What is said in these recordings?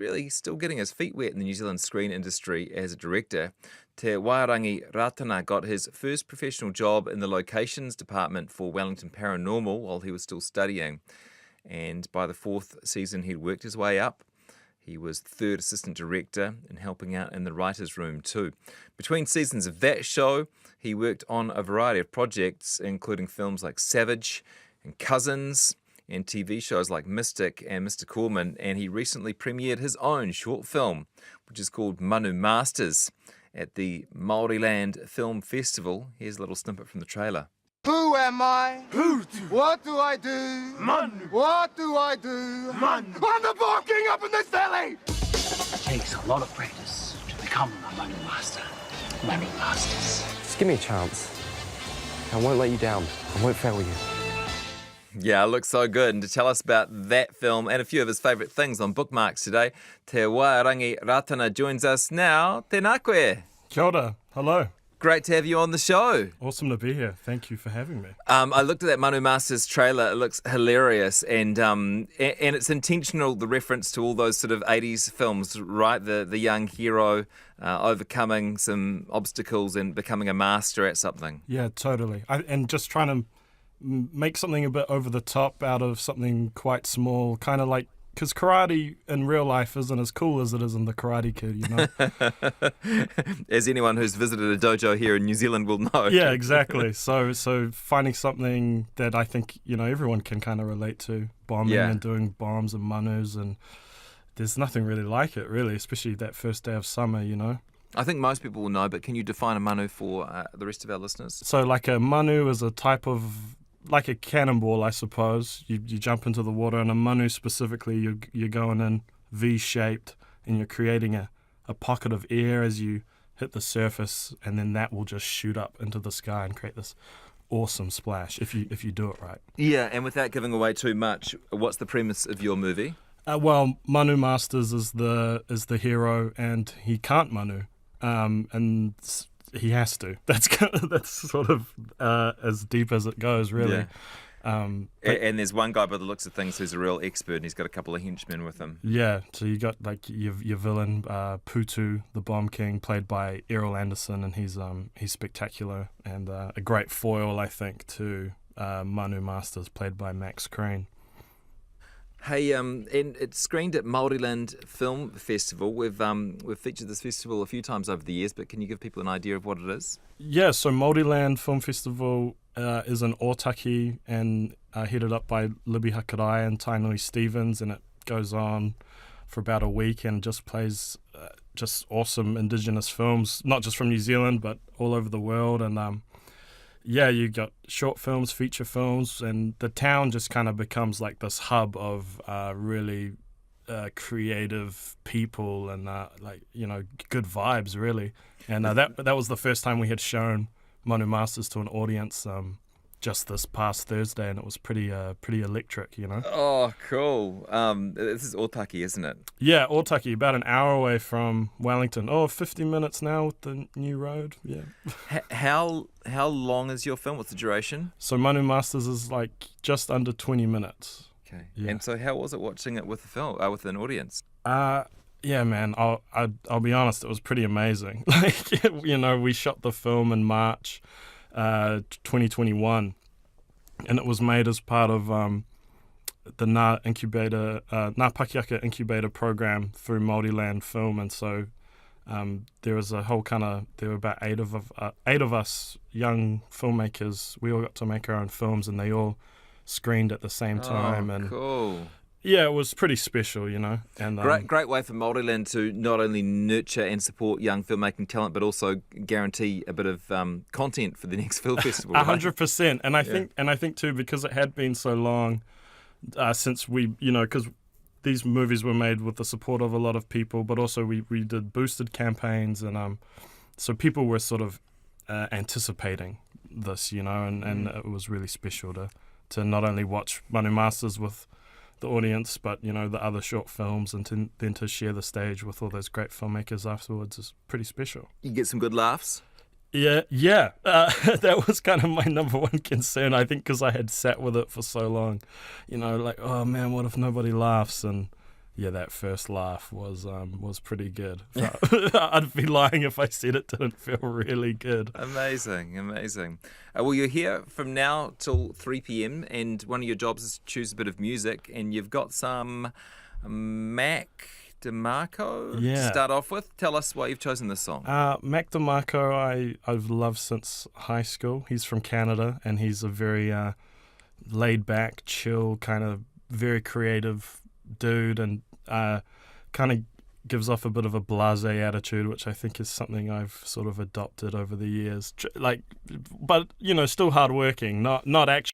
really still getting his feet wet in the New Zealand screen industry as a director. Te Wairangi Ratana got his first professional job in the locations department for Wellington Paranormal while he was still studying. And by the fourth season, he'd worked his way up. He was third assistant director and helping out in the writer's room too. Between seasons of that show, he worked on a variety of projects, including films like Savage and Cousins, and TV shows like Mystic and Mr. Corman, and he recently premiered his own short film, which is called Manu Masters, at the Māoriland Film Festival. Here's a little snippet from the trailer. Who am I? Who? What do I do? Manu. What do I do? Manu. I'm the Bar King up in this valley! It takes a lot of practice to become a Manu Master. Manu Masters. Just give me a chance. I won't let you down. I won't fail you. Yeah, it looks so good. And to tell us about that film and a few of his favourite things on Bookmarks today, Te Wairangi Ratana joins us now. Tēnā koe. Kia ora. Hello. Great to have you on the show. Awesome to be here. Thank you for having me. I looked at that Manu Masters trailer. It looks hilarious, and it's intentional, the reference to all those sort of 80s films, right? The young hero overcoming some obstacles and becoming a master at something. Yeah, totally. And just trying to make something a bit over the top out of something quite small, kind of like, because karate in real life isn't as cool as it is in The Karate Kid, you know? As anyone who's visited a dojo here in New Zealand will know. Yeah, exactly. So finding something that I think, you know, everyone can kind of relate to, bombing and doing bombs and manus, and there's nothing really like it, really, especially that first day of summer, you know? I think most people will know, but can you define a manu for the rest of our listeners? So like a manu is a type of, like a cannonball, I suppose. You jump into the water, and a manu specifically, you're going in V-shaped, and you're creating a pocket of air as you hit the surface, and then that will just shoot up into the sky and create this awesome splash if you do it right. Yeah, and without giving away too much, what's the premise of your movie? Well, Manu Masters is the hero, and he can't manu, and he has to. That's sort of as deep as it goes, really. Yeah. And there's one guy by the looks of things who's a real expert, and he's got a couple of henchmen with him. Yeah, so you got like your villain, Putu, the Bomb King, played by Errol Anderson, and he's spectacular, and a great foil, I think, to Manu Masters, played by Max Crane. Hey, and it's screened at Māoriland Film Festival. We've featured this festival a few times over the years, but can you give people an idea of what it is? Yeah, so Māoriland Film Festival is in Otaki and headed up by Libby Hakarai and Tainui Stevens, and it goes on for about a week and just plays just awesome Indigenous films, not just from New Zealand, but all over the world. And yeah, you got short films, feature films, and the town just kind of becomes like this hub of really creative people and like, you know, good vibes, really. And that was the first time we had shown Manu Masters to an audience just this past Thursday, and it was pretty electric, you know. Oh, cool. This is Otaki, isn't it? Yeah, Otaki, about an hour away from Wellington. 50 minutes now with the new road, yeah. How long is your film? What's the duration? So Manu Masters is like just under 20 minutes. Okay. Yeah. And so how was it watching it with with an audience? Yeah, man, I'll be honest, it was pretty amazing. Like, you know, we shot the film in March 2021, and it was made as part of the Ngā Pakiaka Incubator program through Māoriland Film, and so there was a whole there were about eight of us young filmmakers. We all got to make our own films, and they all screened at the same time. And cool. Yeah, it was pretty special, you know. And great way for Māoriland to not only nurture and support young filmmaking talent, but also guarantee a bit of content for the next film festival. 100%, and I think too, because it had been so long since we, you know, because these movies were made with the support of a lot of people, but also we did boosted campaigns, and so people were sort of anticipating this, you know, and it was really special to not only watch Manu Masters with the audience, but, you know, the other short films, and then to share the stage with all those great filmmakers afterwards is pretty special. You get some good laughs? Yeah. That was kind of my number one concern, I think, because I had sat with it for so long. You know, like, oh man, what if nobody laughs? And yeah, that first laugh was pretty good. I'd be lying if I said it didn't feel really good. Amazing, amazing. Well, you're here from now till 3 p.m. and one of your jobs is to choose a bit of music, and you've got some Mac DeMarco to Yeah. start off with. Tell us why you've chosen this song. Mac DeMarco, I've loved since high school. He's from Canada, and he's a very laid back, chill, kind of very creative dude, and kind of gives off a bit of a blasé attitude, which I think is something I've sort of adopted over the years. But still hardworking, not actually.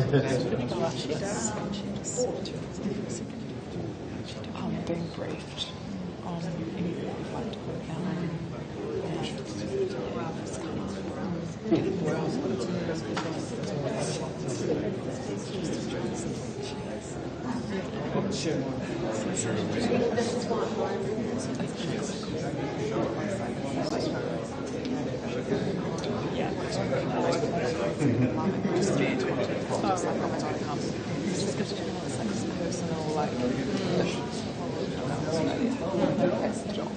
Being briefed on anything you'd like to work out. Personal, like, that's the job.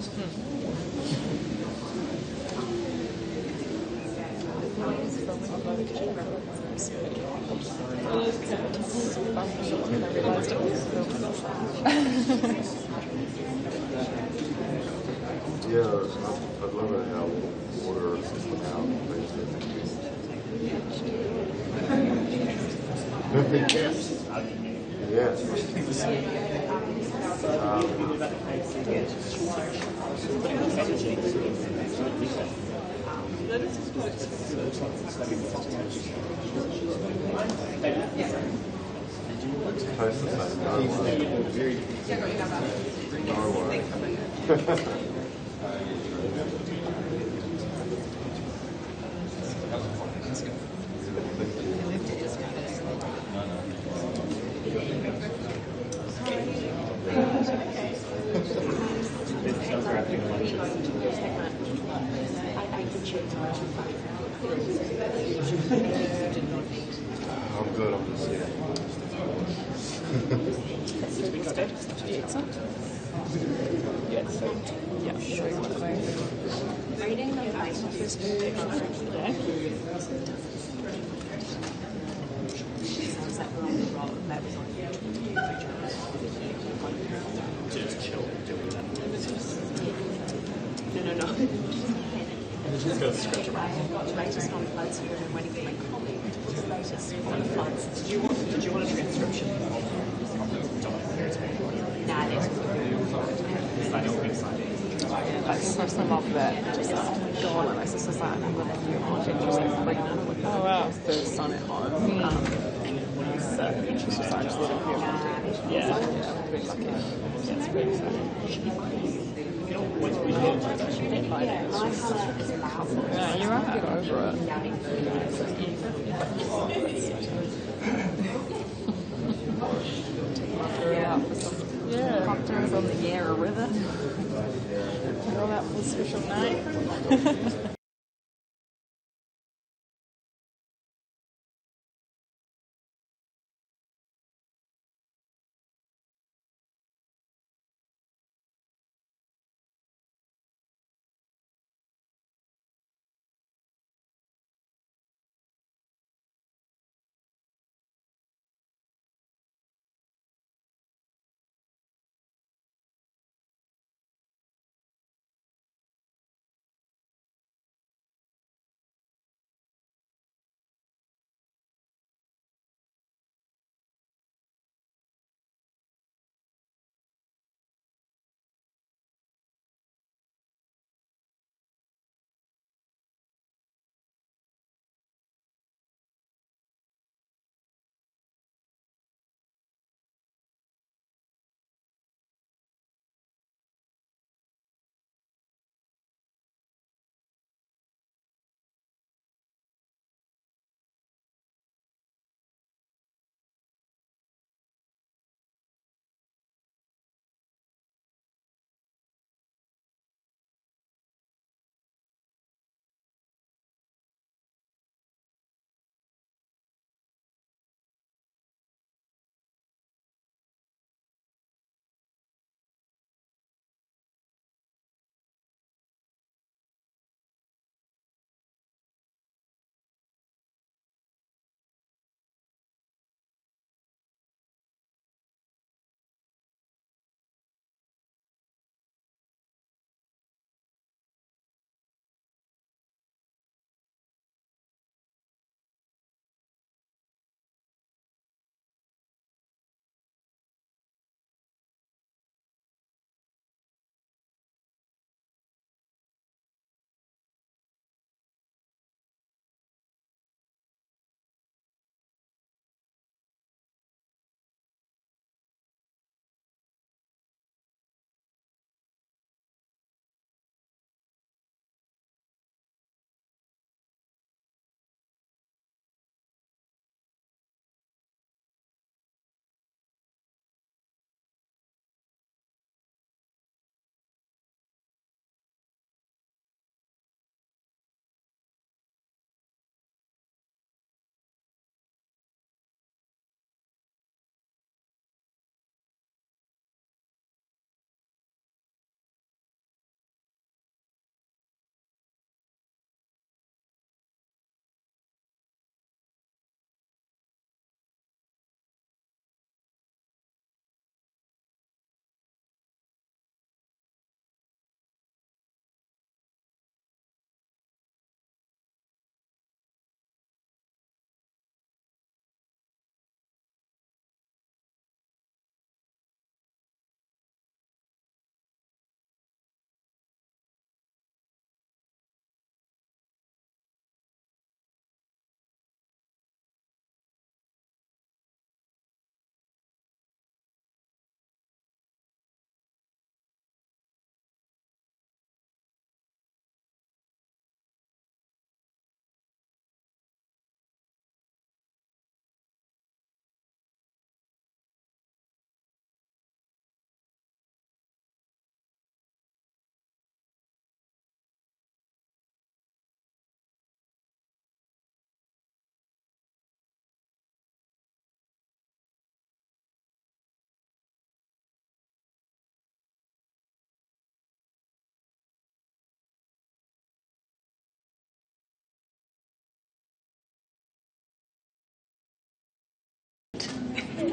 Yeah, I'd love to have water out Tastes the same. No way. I'm good, I'm just here. Yeah, show you what they reading the first page. No. She's got a script around. Latest on floods here and waiting for my colleague. Latest on the floods. Did you want a transcription of the document? Nah, I so love that. Just like, oh my god, and my sister's like, I'm gonna have your content. She's like pregnant with her first son at home. So she's just like, just let her hear content. Yeah, very lucky. Yeah, it's very exciting. Yeah, you're right. Get over it. Yeah. Cocktails on the Yarra River. All that for a special night.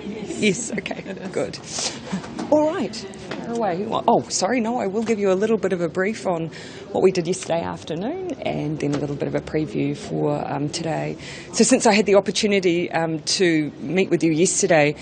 Yes, okay, good. All right, fire away. Oh, sorry, no, I will give you a little bit of a brief on what we did yesterday afternoon and then a little bit of a preview for today. So since I had the opportunity to meet with you yesterday,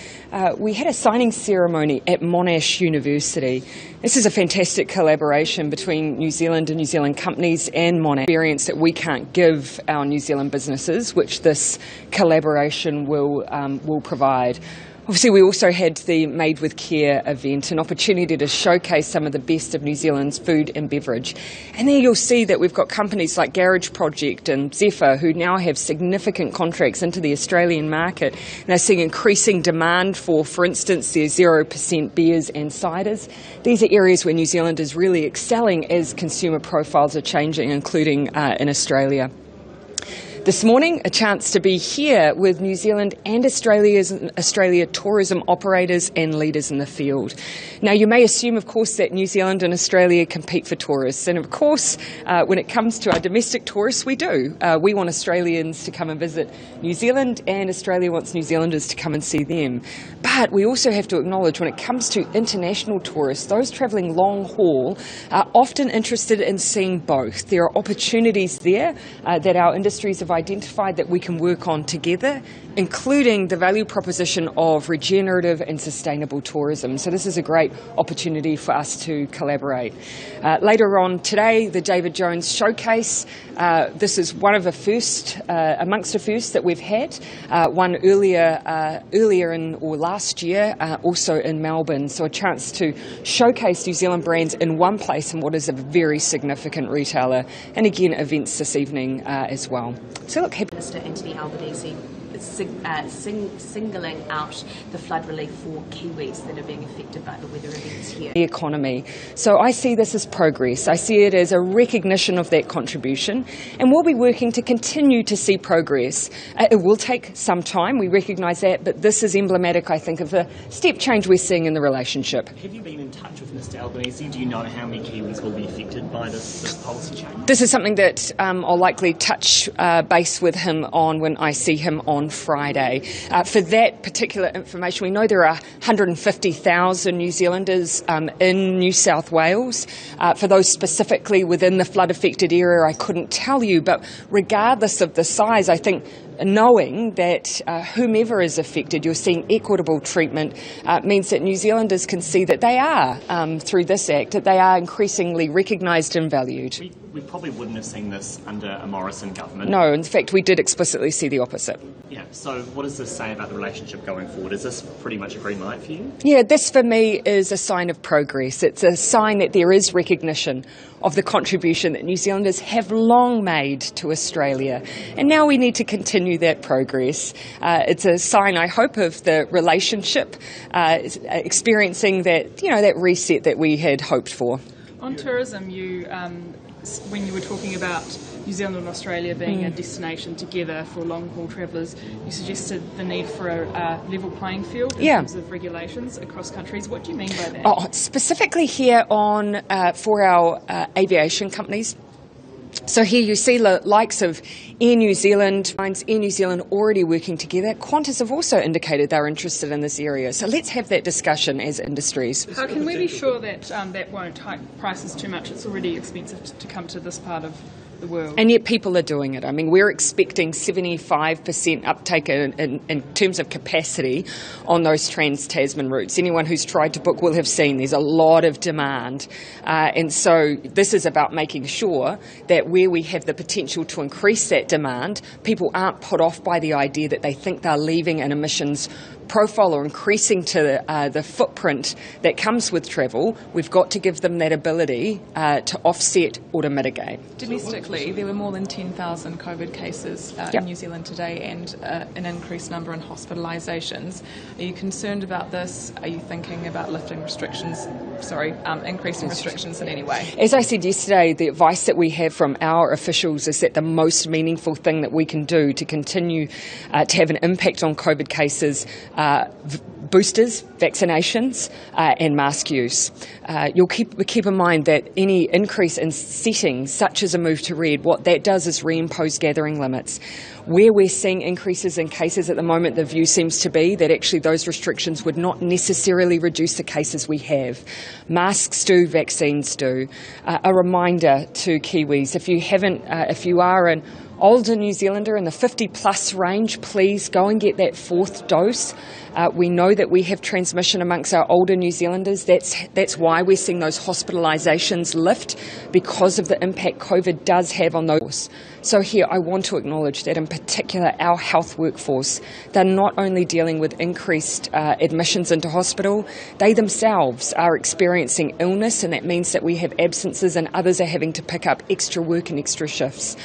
we had a signing ceremony at Monash University. This is a fantastic collaboration between New Zealand and New Zealand companies and Monash. Experience that we can't give our New Zealand businesses, which this collaboration will provide. Obviously, we also had the Made with Care event, an opportunity to showcase some of the best of New Zealand's food and beverage. And there you'll see that we've got companies like Garage Project and Zephyr who now have significant contracts into the Australian market. And they're seeing increasing demand for instance, their 0% beers and ciders. These are areas where New Zealand is really excelling as consumer profiles are changing, including in Australia. This morning, a chance to be here with New Zealand and Australia tourism operators and leaders in the field. Now, you may assume, of course, that New Zealand and Australia compete for tourists. And, of course, when it comes to our domestic tourists, we do. We want Australians to come and visit New Zealand, and Australia wants New Zealanders to come and see them. But we also have to acknowledge when it comes to international tourists, those travelling long haul are often interested in seeing both. There are opportunities there that our industries have identified that we can work on together, including the value proposition of regenerative and sustainable tourism. So this is a great opportunity for us to collaborate. Later on today, the David Jones Showcase. This is one of the first, amongst the first that we've had. One earlier last year, also in Melbourne. So a chance to showcase New Zealand brands in one place in what is a very significant retailer. And again, events this evening as well. So look, Minister Anthony Albanese singling out the flood relief for Kiwis that are being affected by the weather events here. The economy. So I see this as progress. I see it as a recognition of that contribution, and we'll be working to continue to see progress. It will take some time, we recognise that, but this is emblematic, I think, of the step change we're seeing in the relationship. Have you been in touch with Mr Albanese? Do you know how many Kiwis will be affected by this policy change? This is something that I'll likely touch base with him on when I see him on Friday. For that particular information, we know there are 150,000 New Zealanders in New South Wales. For those specifically within the flood-affected area, I couldn't tell you, but regardless of the size, I think knowing that whomever is affected, you're seeing equitable treatment means that New Zealanders can see that they are, through this Act, that they are increasingly recognised and valued. We probably wouldn't have seen this under a Morrison government. No, in fact, we did explicitly see the opposite. Yeah, so what does this say about the relationship going forward? Is this pretty much a green light for you? Yeah, this for me is a sign of progress. It's a sign that there is recognition of the contribution that New Zealanders have long made to Australia. And now we need to continue that progress. It's a sign, I hope, of the relationship experiencing that, that reset that we had hoped for. On tourism, when you were talking about New Zealand and Australia being a destination together for long-haul travellers, you suggested the need for a level playing field in terms of regulations across countries. What do you mean by that? Oh, specifically here for our aviation companies. So here you see the likes of Air New Zealand already working together. Qantas have also indicated they're interested in this area. So let's have that discussion as industries. How can we be sure that that won't hike prices too much? It's already expensive to come to this part of the world. And yet people are doing it. I mean, we're expecting 75% uptake in terms of capacity on those trans-Tasman routes. Anyone who's tried to book will have seen there's a lot of demand. And so this is about making sure that where we have the potential to increase that demand, people aren't put off by the idea that they think they're leaving an emissions profile or increasing to the footprint that comes with travel. We've got to give them that ability to offset or to mitigate. Domestically, there were more than 10,000 COVID cases in New Zealand today and an increased number in hospitalisations. Are you concerned about this? Are you thinking about lifting restrictions, increasing restrictions in any way? As I said yesterday, the advice that we have from our officials is that the most meaningful thing that we can do to continue to have an impact on COVID cases boosters, vaccinations, and mask use. You'll keep in mind that any increase in settings, such as a move to red, what that does is reimpose gathering limits. Where we're seeing increases in cases at the moment, the view seems to be that actually those restrictions would not necessarily reduce the cases we have. Masks do, vaccines do. A reminder to Kiwis, if you are an older New Zealander in the 50-plus range, please go and get that 4th dose. We know that we have transmission amongst our older New Zealanders. That's why we're seeing those hospitalisations lift, because of the impact COVID does have on those. So here I want to acknowledge that in particular our health workforce, they're not only dealing with increased admissions into hospital, they themselves are experiencing illness, and that means that we have absences and others are having to pick up extra work and extra shifts.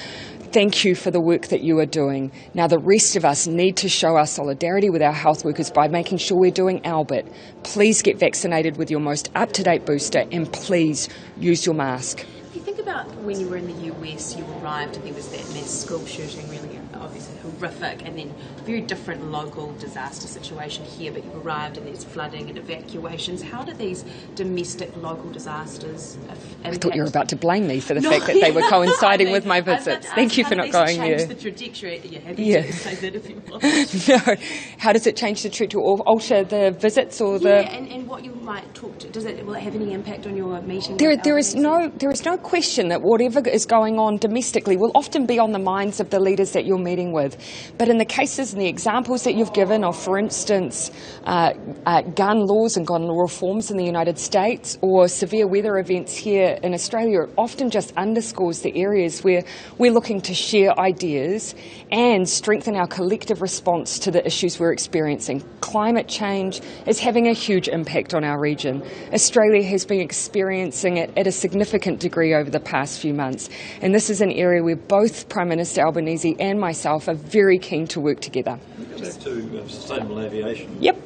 Thank you for the work that you are doing. Now the rest of us need to show our solidarity with our health workers by making sure we're doing our bit. Please get vaccinated with your most up-to-date booster, and please use your mask. If you think about when you were in the US, you arrived and there was that mass school shooting, really obviously horrific, and then very different local disaster situation here, but you arrived and there's flooding and evacuations. How do these domestic local disasters impact? I thought you were about to blame me for the fact that they were coinciding with my visits. Thank you for not going there. How does it change the trajectory? You're happy to say that if you want. No. How does it change the trajectory, or alter the visits, or the? Yeah, and what you might talk to. Will it have any impact on your meeting? There is no question that whatever is going on domestically will often be on the minds of the leaders that you're meeting with. But in the cases and the examples that you've given of, for instance, gun laws and gun law reforms in the United States, or severe weather events here in Australia, it often just underscores the areas where we're looking to share ideas and strengthen our collective response to the issues we're experiencing. Climate change is having a huge impact on our region. Australia has been experiencing it at a significant degree over the past few months, and this is an area where both Prime Minister Albanese and myself are very keen to work together. Back to sustainable aviation. Yep.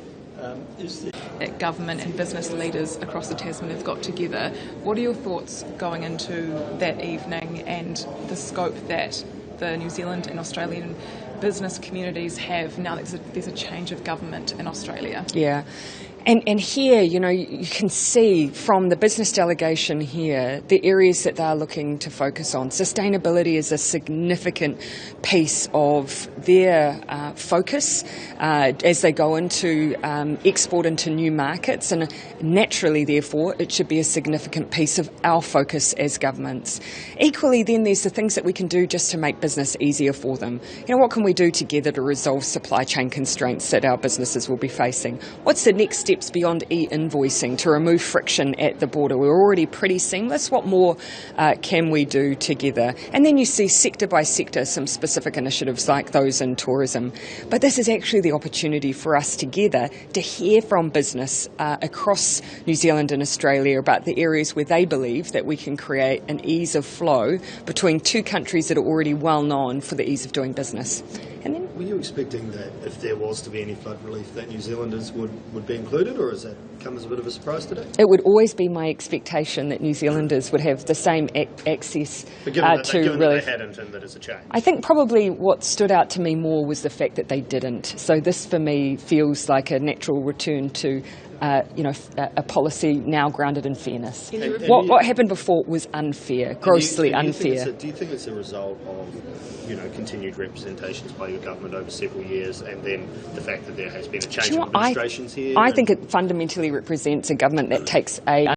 Government and business leaders across the Tasman have got together. What are your thoughts going into that evening and the scope that the New Zealand and Australian business communities have now that there's a change of government in Australia? Yeah. And here, you can see from the business delegation here the areas that they're looking to focus on. Sustainability is a significant piece of their focus as they go into export into new markets, and naturally, therefore, it should be a significant piece of our focus as governments. Equally, then, there's the things that we can do just to make business easier for them. What can we do together to resolve supply chain constraints that our businesses will be facing? What's the next step beyond e-invoicing to remove friction at the border? We're already pretty seamless. What more can we do together? And then you see sector by sector some specific initiatives like those in tourism. But this is actually the opportunity for us together to hear from business across New Zealand and Australia about the areas where they believe that we can create an ease of flow between two countries that are already well known for the ease of doing business. And then, were you expecting that if there was to be any flood relief that New Zealanders would be included, or has that come as a bit of a surprise today? It would always be my expectation that New Zealanders would have the same access to relief. They hadn't, and that is a change. I think probably what stood out to me more was the fact that they didn't. So this for me feels like a natural return to a policy now grounded in fairness. What happened before was unfair, grossly unfair. Do you think it's a result of continued representations by your government over several years, and then the fact that there has been a change of administrations here? I think it fundamentally represents a government that takes a